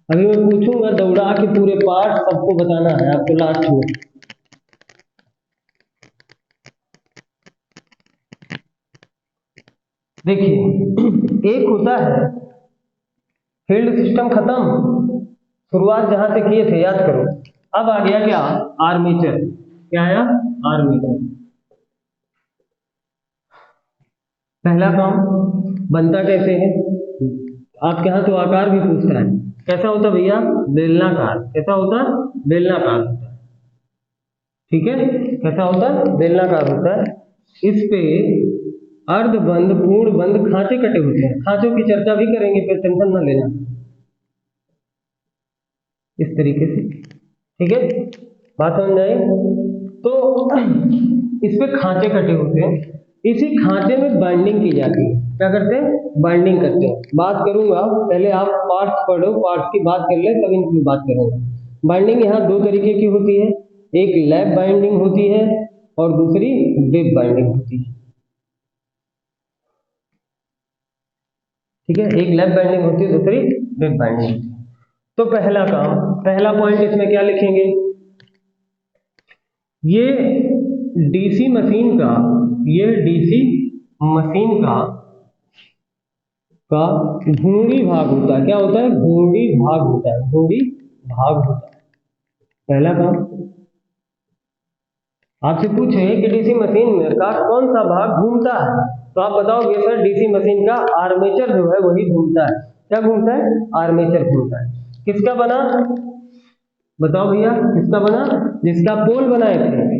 अभी मैं पूछूंगा दौड़ा के पूरे पार्ट सबको बताना है आपको लास्ट में। देखिए एक होता है फील्ड सिस्टम खत्म, शुरुआत जहां से किए थे याद करो। अब आ गया क्या? आर्मेचर। क्या आया? आर्मेचर। पहला काम बनता कैसे है? आपके यहाँ तो आकार भी पूछता है। कैसा होता भैया? बेलनाकार। कैसा होता? बेलनाकार होता है। ठीक है, कैसा होता? बेलनाकार होता है। इस पे अर्धबंद, पूर्ण बंद खांचे कटे होते हैं। खांचों की चर्चा भी करेंगे, फिर टेंशन न लेना। इस तरीके से, ठीक है, बात समझ आई? तो इस पे खांचे कटे होते हैं। इसी खांचे में बाइंडिंग की जाती है। क्या करते हैं? बाइंडिंग करते हैं। बात करूंगा, पहले आप पार्ट्स पढ़ो, पार्ट्स की बात कर ले तब इनकी बात करूंगा। बाइंडिंग यहाँ दो तरीके की होती है, एक लैप बाइंडिंग होती है और दूसरी वेब बाइंडिंग होती है। ठीक है, एक लैप बाइंडिंग होती है, दूसरी वेब बाइंडिंग होती है। तो पहला काम, पहला पॉइंट इसमें क्या लिखेंगे? ये डीसी मशीन का, ये डीसी मशीन का घूर्णी भाग होता है। क्या होता है? घूर्णी भाग होता है, घूर्णी भाग होता है। पहला काम आपसे पूछे कि डीसी मशीन में का कौन सा भाग घूमता है, तो आप बताओगे सर डीसी मशीन का आर्मेचर जो है वही घूमता है। क्या घूमता है? आर्मेचर घूमता है। किसका बना? बताओ भैया, किसका बना? जिसका पोल बनाए थे,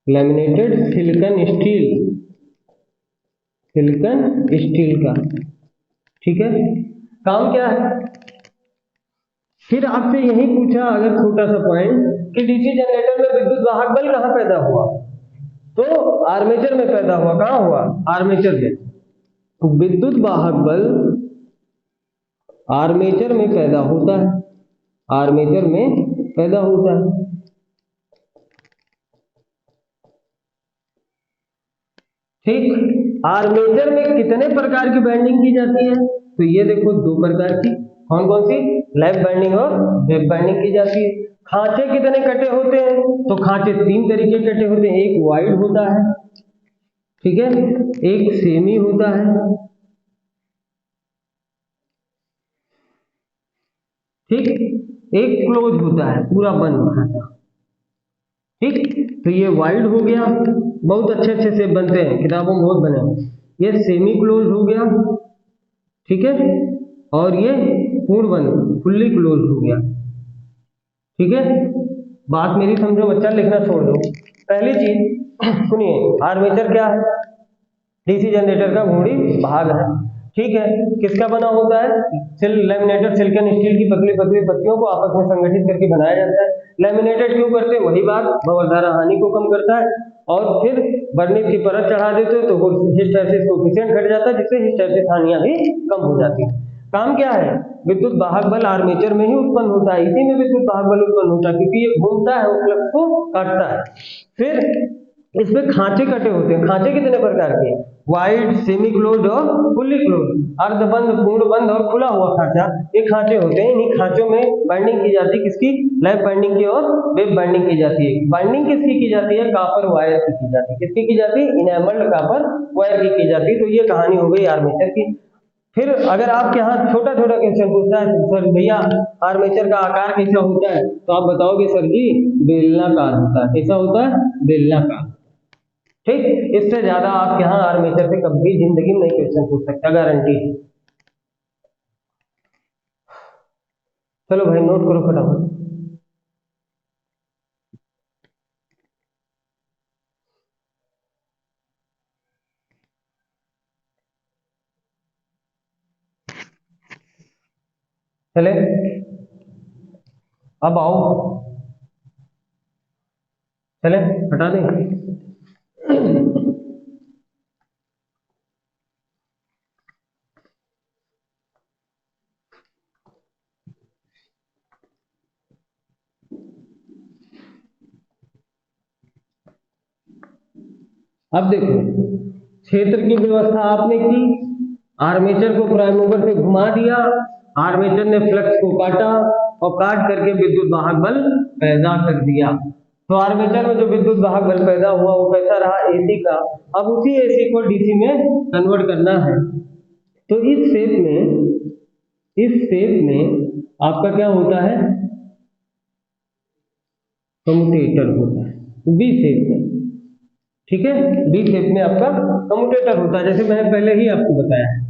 laminated silicon steel, silicon steel का। ठीक है, काम क्या है? फिर आपसे यही पूछा अगर छोटा सा पॉइंट कि डीसी जनरेटर में विद्युत वाहक बल कहां पैदा हुआ, तो आर्मेचर में पैदा हुआ। कहां हुआ? आर्मेचर में। तो विद्युत वाहक बल आर्मेचर में पैदा होता है, आर्मेचर में पैदा होता है। ठीक, आर्मेचर में कितने प्रकार की बाइंडिंग की जाती है? तो ये देखो दो प्रकार की। कौन कौन सी? लैप बाइंडिंग और वेब बाइंडिंग की जाती है। खांचे कितने कटे होते हैं? तो खांचे तीन तरीके कटे होते हैं। एक वाइड होता है, ठीक है, एक सेमी होता है, ठीक, एक क्लोज होता है, पूरा बंद खांचा। ठीक, तो ये वाइड हो गया, बहुत अच्छे अच्छे से बनते हैं, किताबों में बहुत बने। ये सेमी क्लोज हो गया, ठीक है, और ये पूर्ण बंद, फुल्ली क्लोज हो गया। ठीक है, बात मेरी समझो बच्चा, लिखना छोड़ दो। पहली चीज सुनिए, आर्मेचर क्या है? डीसी जनरेटर का घूर्णी भाग है। ठीक है, किसका बना होता है? लैमिनेटेड सिलिकॉन स्टील की पतली पतली पत्तियों को आपस में संगठित करके बनाया जाता है। लैमिनेटेड क्यों करते हैं? वही बात, बवल धारा हानि को कम करता है। और फिर वर्निश की परत चढ़ा देते हो तो हिस्टैरिसीस कोएफिशिएंट घट जाता है, जिससे हिस्टैरिसीस हानियां भी कम हो जाती है। काम क्या है? विद्युत वाहक बल आर्मेचर में ही उत्पन्न होता है, इसी में विद्युत वाहक बल उत्पन्न होता है, क्योंकि ये घूमता है और फ्लक्स को काटता है। फिर इसमें खांचे कटे होते हैं। खांचे कितने प्रकार के? वाइड, सेमी क्लोज्ड और फुल्ली क्लोज्ड, अर्धबंद, पूर्ण बंद और खुला हुआ खांचा, ये खांचे होते हैं। इन्हीं खांचों में बाइंडिंग की जाती है, किसकी? लैप बाइंडिंग की और वेब बाइंडिंग की जाती है। बाइंडिंग किसकी की जाती है? कॉपर वायर की जाती है। किसकी की जाती है? इनेमल्ड कॉपर वायर की जाती है। तो ये कहानी हो गई आर्मेचर की। फिर अगर आपके यहाँ छोटा छोटा क्वेश्चन पूछता है, सर भैया आर्मेचर का आकार कैसा होता है, तो आप बताओगे सर जी बेलनाकार होता है। कैसा होता है? बेलनाकार। ठीक, इससे ज्यादा आप यहाँ आर्मेचर से कभी जिंदगी में नहीं क्वेश्चन पूछ सकता, गारंटी। चलो भाई नोट करो फटाफट। चले अब आओ, चले हटा दें। अब देखो, क्षेत्र की व्यवस्था आपने की, आर्मेचर को प्राइम मूवर से घुमा दिया, आर्मेचर ने फ्लक्स को काटा और काट करके विद्युत वाहक बल पैदा कर दिया। तो आर्मेचर में जो विद्युत वाहक बल पैदा हुआ वो कैसा रहा? एसी का। अब उसी एसी को डीसी में कन्वर्ट करना है। तो इस शेप में आपका क्या होता है? कम्यूटेटर होता है, बी शेप में। ठीक है, बी शेप में आपका कम्यूटेटर होता है, जैसे मैंने पहले ही आपको बताया है।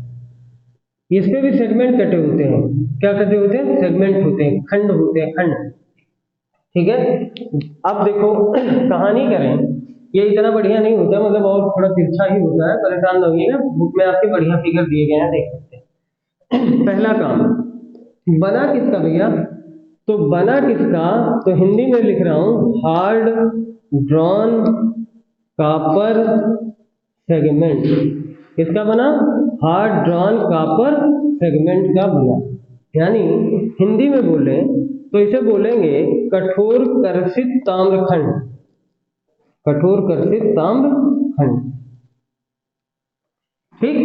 इस पे भी सेगमेंट कटे होते हैं। क्या कटे होते हैं? सेगमेंट होते हैं, खंड होते हैं, खंड। ठीक है, अब देखो कहानी करें, ये इतना बढ़िया नहीं होता, मतलब और थोड़ा तिरछा ही होता है, परेशान न होइएगा, बुक में आपके बढ़िया फिगर दिए गए हैं, देख सकते हैं। पहला काम, बना किसका भैया? तो बना किसका? तो हिंदी में लिख रहा हूं, हार्ड ड्रॉन कॉपर सेगमेंट। किसका बना? हार्ड ड्रॉन कॉपर सेगमेंट का बना। यानी हिंदी में बोले तो इसे बोलेंगे कठोर कर्षित ताम्रखंड। कठोर कर्षित ताम्रखंड। ठीक,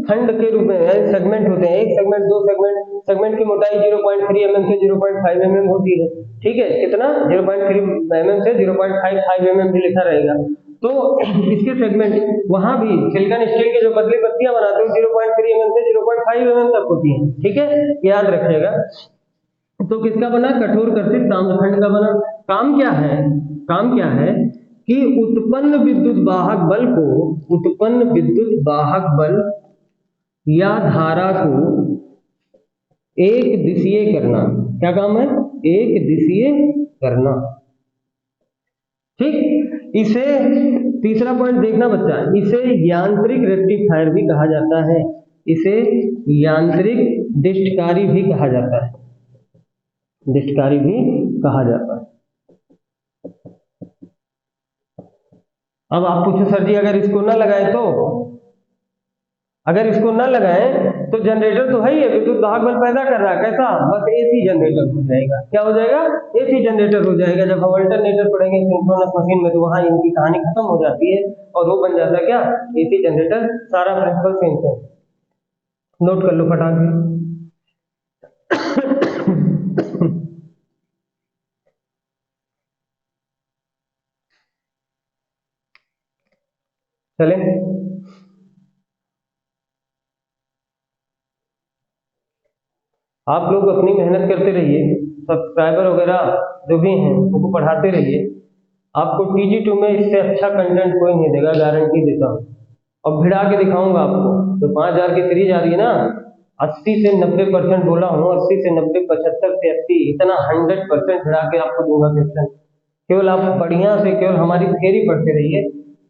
खंड के रूप में सेगमेंट होते हैं, एक सेगमेंट, दो सेगमेंट। सेगमेंट की मोटाई 0.3 mm से 0.5 mm होती है। ठीक है, कितना? 0.3 mm से 0.55 mm भी लिखा रहेगा। तो इसके सेगमेंट वहां भी सिलिकॉन स्टील की जो पतली पत्तियां बनाते हैं 0.3 mm से 0.5 mm तक होती हैं। ठीक है, याद रखिएगा। तो किसका बना? कठोर कर्षित ताम्रखंड का बना। काम क्या है? काम क्या है कि उत्पन्न विद्युत वाहक बल या धारा को एक दिशीय करना। क्या काम है? एक दिशीय करना। ठीक, इसे तीसरा पॉइंट देखना बच्चा, इसे यांत्रिक रेक्टिफायर भी कहा जाता है। इसे यांत्रिक डिस्टकारी भी कहा जाता है। डिस्टकारी भी कहा जाता है। अब आप पूछो सर जी अगर इसको ना लगाए तो? अगर इसको ना लगाए तो जनरेटर तो है ही है, विद्युत वाहक बल पैदा कर रहा है। कैसा? बस एसी जनरेटर हो जाएगा। क्या हो जाएगा? एसी जनरेटर हो जाएगा। जब हम अल्टरनेटर पढ़ेंगे सिंक्रोनस मशीन में तो वहां इनकी कहानी खत्म हो जाती है और वो बन जाता है क्या? AC generator. सारा प्रिंसिपल सेम है, नोट कर लो फटाक से। चले, आप लोग अपनी मेहनत करते रहिए, सब्सक्राइबर वगैरह जो भी हैं उनको पढ़ाते रहिए। आपको TG2 में इससे अच्छा कंटेंट कोई नहीं देगा, गारंटी देता हूँ। और भिड़ा के दिखाऊंगा आपको। तो 5000 की सीरीज आ रही है ना, 80 से 90% बोला हूँ, 80 से 90, 75 से 80, इतना 100% भिड़ा के आपको दूंगा क्वेश्चन। केवल आप बढ़िया से केवल हमारी थ्योरी पढ़ते रहिए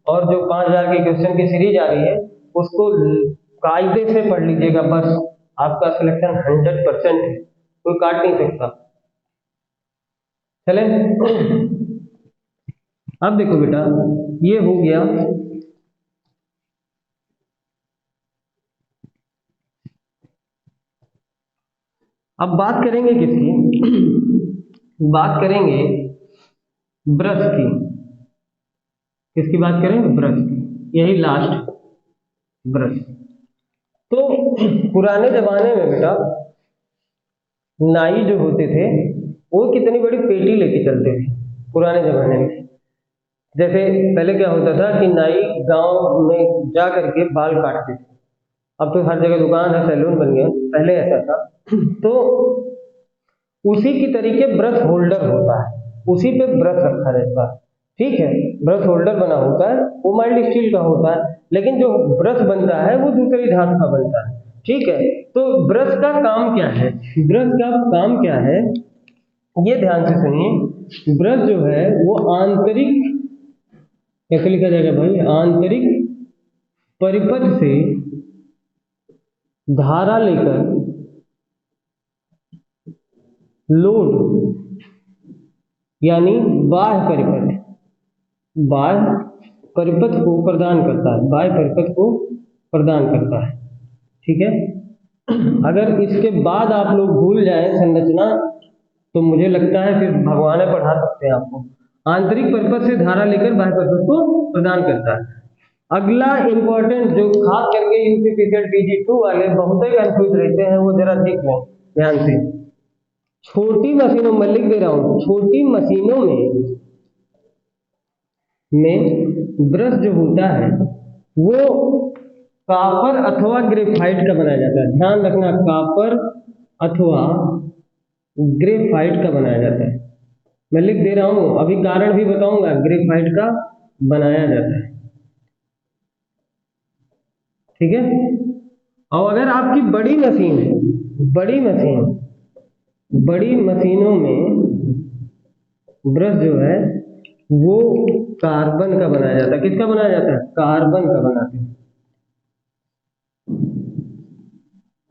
और जो 5000 के क्वेश्चन की सीरीज आ रही है उसको कायदे से पढ़ लीजिएगा, बस आपका सिलेक्शन 100% है, कोई काट नहीं सकता। चले अब देखो बेटा, ये हो गया। अब बात करेंगे किसकी? बात करेंगे ब्रश की। किसकी बात करेंगे? ब्रश की। यही लास्ट ब्रश। तो पुराने जमाने में बेटा नाई जो होते थे वो कितनी बड़ी पेटी लेके चलते थे पुराने जमाने में। जैसे पहले क्या होता था कि नाई गांव में जा करके बाल काटते थे, अब तो हर जगह दुकान है, सैलून बन गया, पहले ऐसा था। तो उसी की तरीके ब्रश होल्डर होता है, उसी पे ब्रश रखा रहता है, ठीक है। ब्रश होल्डर बना होता है, वो माइल्ड स्टील का होता है, लेकिन जो ब्रश बनता है वो दूसरी धातु का बनता है, ठीक है। तो ब्रश का काम क्या है? ब्रश का काम क्या है ये ध्यान से सुनिए। ब्रश जो है वो आंतरिक, कैसे लिखा जाएगा भाई? आंतरिक परिपथ से धारा लेकर लोड यानी बाह्य परिपथ को प्रदान करता है, बाह्य परिपथ को प्रदान करता है, ठीक है। अगर इसके बाद आप लोग भूल जाए संरचना तो मुझे लगता है फिर भगवान पढ़ा सकते हैं आपको। आंतरिक परिपथ से धारा लेकर बाह्य परिपथ को प्रदान करता है। अगला इंपॉर्टेंट जो खास करके यूपीपीसीएल PG2 वाले बहुत ही कंफ्यूज रहते हैं, वो जरा देख लें ध्यान से। छोटी मशीनों में लिख दे रहा हूं, छोटी मशीनों में ब्रश जो होता है वो कॉपर अथवा ग्रेफाइट का बनाया जाता है। ध्यान रखना, कॉपर अथवा ग्रेफाइट का बनाया जाता है। मैं लिख दे रहा हूं, अभी कारण भी बताऊंगा। ग्रेफाइट का बनाया जाता है, ठीक है। और अगर आपकी बड़ी मशीन है, बड़ी मशीनों में ब्रश जो है वो कार्बन का बनाया जाता है। किसका बनाया जाता है? कार्बन का बनाते हैं,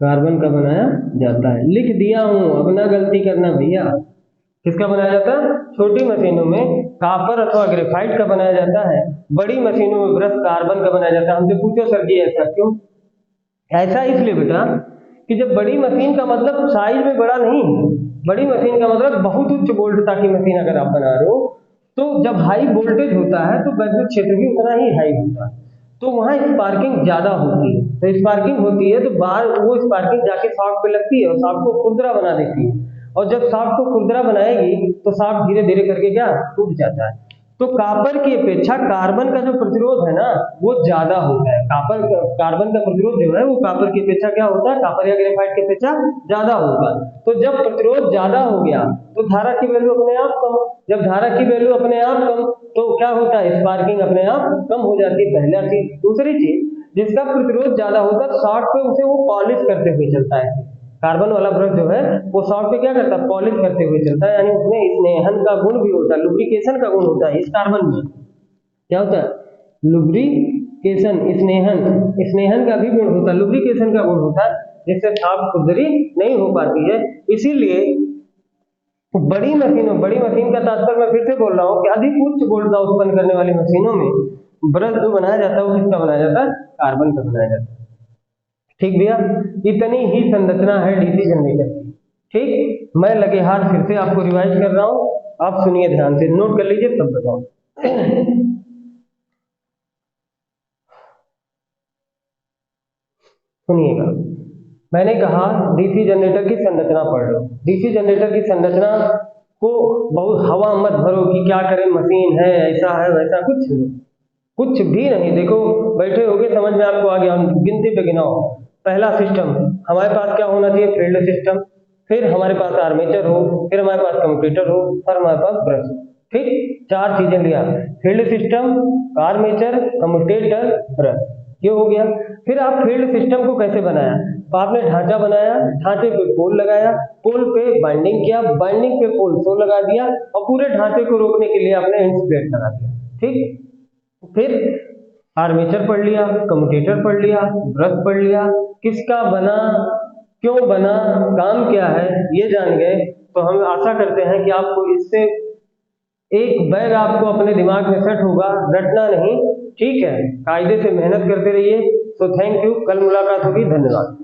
कार्बन का बनाया जाता है। लिख दिया हूं, अब ना गलती करना भैया। किसका बनाया जाता है? छोटी मशीनों में कॉपर अथवा ग्रेफाइट का बनाया जाता है, बड़ी मशीनों में ब्रश कार्बन का बनाया जाता है। हमसे पूछो सर जी ऐसा क्यों? ऐसा इसलिए बेटा कि जब बड़ी मशीन का मतलब साइज में बड़ा नहीं है, बड़ी मशीन का मतलब बहुत उच्च वोल्टता की मशीन अगर आप बना रहे हो तो जब हाई वोल्टेज होता है तो वैद्युत क्षेत्र भी उतना ही हाई होता है, तो वहां स्पार्किंग ज्यादा होती है। तो स्पार्किंग होती है तो बाहर वो स्पार्किंग जाके शाफ्ट पे लगती है और शाफ्ट को खुरदरा बना देती है, और जब शाफ्ट को खुरदरा बनाएगी तो शाफ्ट धीरे धीरे करके क्या टूट जाता है। तो कॉपर की अपेक्षा कार्बन का जो प्रतिरोध है ना वो ज्यादा होता है। कार्बन का प्रतिरोध जो है वो कॉपर की अपेक्षा क्या होता है? कॉपर या ग्रेफाइट की अपेक्षा ज्यादा होगा। तो जब प्रतिरोध ज्यादा हो गया तो धारा की वैल्यू अपने आप कम, जब धारा की वैल्यू अपने आप कम तो क्या होता है? स्पार्किंग अपने आप कम हो जाती है, पहला चीज। दूसरी चीज, जिसका प्रतिरोध ज्यादा होता है शॉर्ट पे उसे वो पॉलिश करते हुए चलता है। कार्बन वाला ब्रश जो है वो शॉर्ट पे क्या करता है? पॉलिश करते हुए चलता है, यानी उसमें स्नेहन का गुण भी होता है, लुब्रिकेशन का गुण होता है। इस कार्बन में क्या होता है? लुब्रिकेशन, स्नेहन का भी गुण होता है, लुब्रिकेशन का गुण होता है, जिससे शाफ्ट खुरदरी नहीं हो पाती है। इसीलिए बड़ी मशीन का तात्पर्य मैं फिर से बोल रहा हूँ कि अधिक उच्च वोल्टता उत्पन्न करने वाली मशीनों में ब्रश जो बनाया जाता है वो किसका बनाया जाता है? कार्बन का बनाया जाता है, ठीक भैया। इतनी ही संरचना है डीसी जनरेटर की, ठीक। मैं लगे हाथ फिर से आपको रिवाइज कर रहा हूं, आप सुनिए ध्यान से, नोट कर लीजिए तब बताओ। सुनिएगा, मैंने कहा डीसी जनरेटर की संरचना पढ़ लो। डीसी जनरेटर की संरचना को बहुत हवा मत भरो कि क्या करें, मशीन है, ऐसा है वैसा, कुछ भी नहीं। देखो बैठे होगे, समझ में आपको आ गया, गिनती पे गिनाओ। पहला सिस्टम हमारे पास क्या होना चाहिए? फील्ड सिस्टम, फिर हमारे पास आर्मेचर हो, फिर हमारे पास कम्यूटेटर हो, फिर हमारे पास ब्रश, ठीक। चार चीजें लिया, field system, armature, commutator, brush, ये हो गया। फिर आप फील्ड सिस्टम को कैसे बनाया? तो आपने ढांचा बनाया, ढांचे पे पोल लगाया, पोल पे बाइंडिंग किया, बाइंडिंग पे पोल सो लगा दिया, और पूरे ढांचे को रोकने के लिए आपने इंसुलेट लगा दिया, ठीक। फिर आर्मेचर पढ़ लिया, कम्यूटेटर पढ़ लिया, ब्रश पढ़ लिया, किसका बना, क्यों बना, काम क्या है, ये जान गए तो हम आशा करते हैं कि आपको इससे एक बैग आपको अपने दिमाग में सेट होगा, रटना नहीं, ठीक है। कायदे से मेहनत करते रहिए। तो थैंक यू, कल मुलाकात होगी, धन्यवाद।